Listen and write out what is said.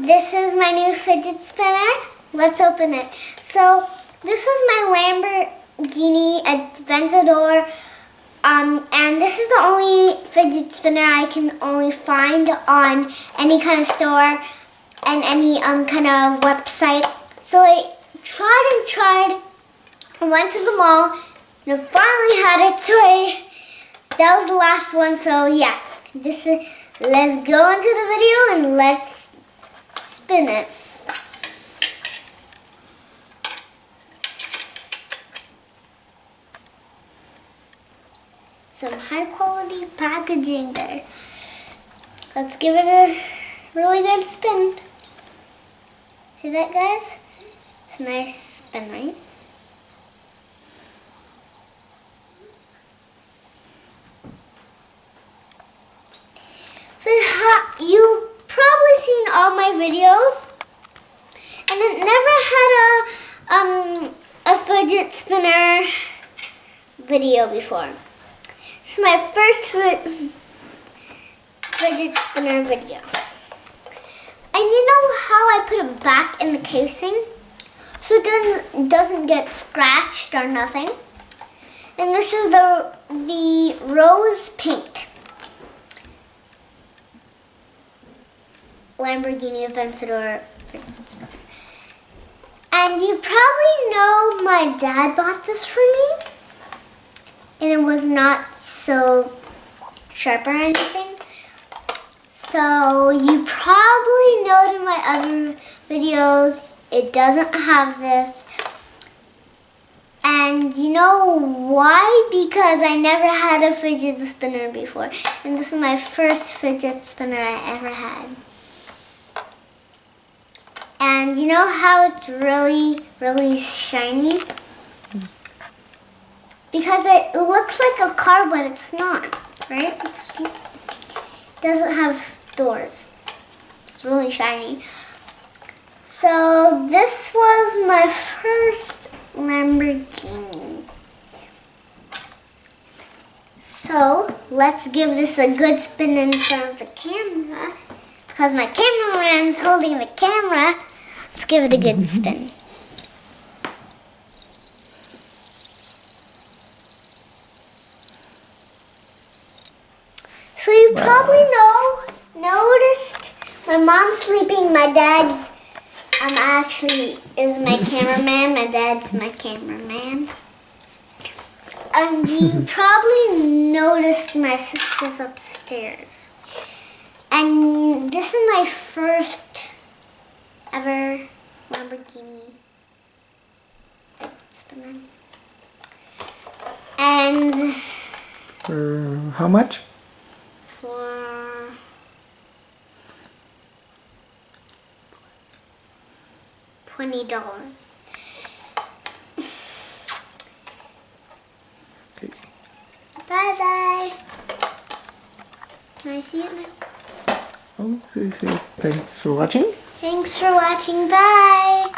this is my new fidget spinner. Let's open it. So this is my Lamborghini Aventador, and this is the only fidget spinner I can only find on any kind of store and any kind of website. So I tried, I went to the mall, and I finally had it. So that was the last one. So yeah, let's go into the video and let's spin it. Some high quality packaging there. Let's give it a really good spin. See that, guys? It's a nice spin, right? So you've probably seen all my videos, and it never had a fidget spinner video before. This is my first fidget spinner video. And you know how I put it back in the casing so it doesn't get scratched or nothing? And this is the rose pink Lamborghini Aventador fidget spinner. And you probably know my dad bought this for me, and it was not so sharp or anything. So you probably noted in my other videos, it doesn't have this. And you know why? Because I never had a fidget spinner before. And this is my first fidget spinner I ever had. And you know how it's really, really shiny? Because it looks like a car, but it's not, right? It doesn't have doors. It's really shiny. So this was my first Lamborghini. So let's give this a good spin in front of the camera. Because my cameraman's holding the camera, let's give it a good spin. So you probably noticed my mom's sleeping, my dad's actually is my cameraman, my dad's my cameraman. And you probably noticed my sister's upstairs. And this is my first ever Lamborghini spinner. And for how much? For $20. Okay. Bye bye. Can I see it now? Oh, so you say thanks for watching. Thanks for watching. Bye.